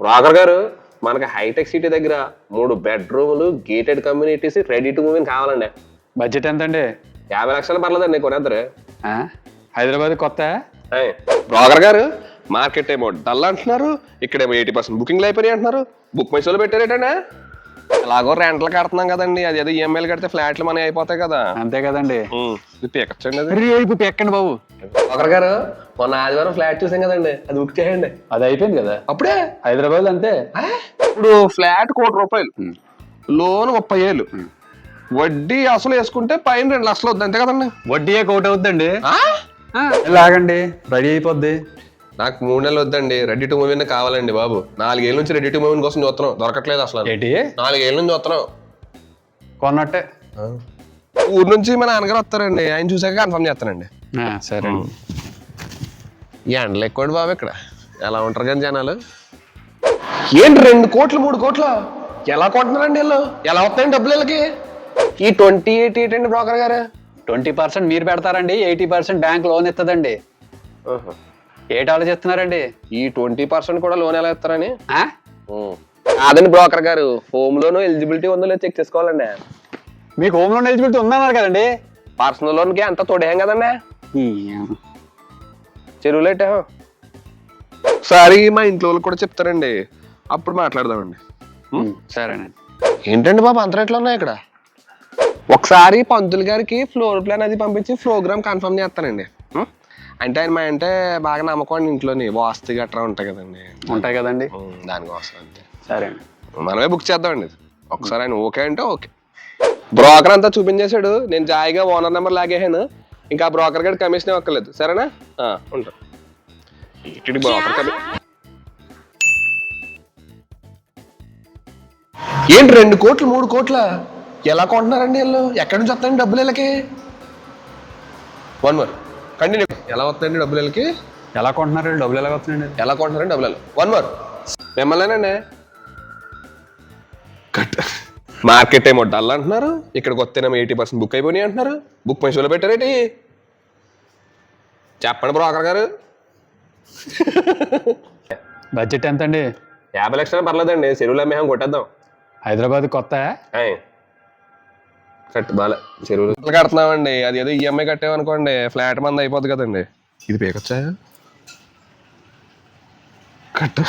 Broker గారు మనకి hitech City దగ్గర 3 బెడ్రూములు gated communities ready to move కావాలండి. బడ్జెట్ ఎంత అండి? 50 లక్షలు పర్లేదండి కొనేద్దరు. హైదరాబాద్ కొత్త. బ్రోకర్ గారు మార్కెట్ ఏమో డల్ అంటున్నారు, ఇక్కడేమో 80% బుకింగ్లు అయిపోయి అంటున్నారు. బుక్ మై షోలో పెట్టారేటండి. ఎలాగో రెంట్లు కడుతున్నాం కదండి, అది ఏదో ఈఎంఐలు కడితే ఫ్లాట్లు మనకి అయిపోతాయి కదా. అంతే కదండి. ఎక్కండి ఎక్కండి బాబు. బ్రోకర్ గారు మొన్న ఆదివారం ఫ్లాట్ చూసాం కదండి, అది బుక్ చేయండి. అది అయిపోయింది కదా అప్పుడే హైదరాబాద్. అంతే. ఇప్పుడు ఫ్లాట్ ₹1,00,00,000, లోన్ 30,000, వడ్డీ అసలు వేసుకుంటే పైన 2 లక్షలు వద్దు. అంతే కదండి. వడ్డీ కోట్ అవుద్దండి. లాగండి, రెడీ అయిపోద్ది. నాకు 3 నెలలు వద్దండి, రెడీ టు మూవ్ కావాలండి బాబు. 4 ఏళ్ళ నుంచి రెడీ టు మూవ్ కోసం చూస్తున్నాం, దొరకట్లేదు అసలు. 4 ఏళ్ళ నుంచి చూస్తున్నాం. కొన్నట్టే. ఊరు నుంచి మా నాన్నగారు వస్తారండి, ఆయన చూసాక కన్ఫర్మ్ చేస్తానండి. సరే. ఈ ఎండలు ఎక్కువ బాబు, ఇక్కడ ఎలా ఉంటారు కానీ జనాలు. ఏంటి 2 కోట్లు 3 కోట్ల ఎలా కొంటున్నారండి వీళ్ళు? ఎలా వస్తాయండి డబ్బులు వీళ్ళకి? ఈ 28 అండి బ్రోకర్ గారు. 20% మీరు పెడతారండి, 80% బ్యాంక్ లోన్ ఇస్తుందండి. ఏటి ఆలోచిస్తున్నారండి? ఈ 20% కూడా లోన్ ఎలా ఇస్తారని? కాదండి బ్రోకర్ గారు, హోమ్ లోన్ ఎలిజిబిలిటీ ఉందో లేదో చెక్ చేసుకోవాలండి. మీకు హోమ్ లోన్ ఎలిజిబిలిటీ ఉందన్నారు కదండి. పర్సనల్ లోన్ కి అంత తోడేం కదండి. చెరువులు ఎట్టా ఒకసారి మా ఇంట్లో వాళ్ళు కూడా చెప్తారండి, అప్పుడు మాట్లాడదామండి. సరేనండి. ఏంటండి బాబు అంత రేట్లు ఉన్నాయి ఇక్కడ? ఒకసారి పంతులు గారికి ఫ్లోర్ ప్లాన్ అది పంపించి ప్రోగ్రామ్ కన్ఫర్మ్ చేస్తానండి. అంటే ఆయన అంటే బాగా నమ్మకం ఇంట్లోని వాస్తు గట్రా ఉంటాయి కదండి. ఉంటాయి కదండి, దానికోసం అంతే. సరే అండి, మనమే బుక్ చేద్దామండి. ఒకసారి ఆయన ఓకే అంటే ఓకే. బ్రోకర్ అంతా చూపించేశాడు, నేను జాయిగా ఓనర్ నెంబర్ లాగేసాను. ఇంకా బ్రోకర్ గారి కమిషన్ ఇవ్వక్కర్లేదు. సరేనా? ఉంటా. బ్రోకర్ ఏంటి 2 కోట్లు 3 కోట్ల ఎలా కొంటున్నారండి వీళ్ళు? ఎక్కడి నుంచి వస్తాయండి డబ్బులు వీళ్ళకి? 1 more కంటిన్యూ. ఎలా వస్తాయండి డబ్బులు వీళ్ళకి? ఎలా కొంటున్నారు డబ్బులు? ఎలా వస్తున్నాయండి? ఎలా కొంటున్నారండి డబ్బులు? 1 more మిమ్మల్నేనండి. కట్ మార్కెట్ ఏమో డల్ అంటున్నారు, ఇక్కడికి వస్తేనేమో 80% బుక్ అయిపోయినాయి అంటున్నారు. బుక్ మై షోలో పెట్టారేటి? చెప్పండి బ్రోకర్ గారు. బడ్జెట్ ఎంత అండి? 50 లక్షలు పర్లేదండి, చెరువులు అమ్మేహం కొట్టేద్దాం. హైదరాబాద్ కొత్త. కట్టు బాలే, చెరువులు కడుతున్నామండి, అది ఏదో ఈఎంఐ కట్టామనుకోండి ఫ్లాట్ మంది అయిపోద్ది కదండి. ఇది పేకొచ్చా? కట్టు.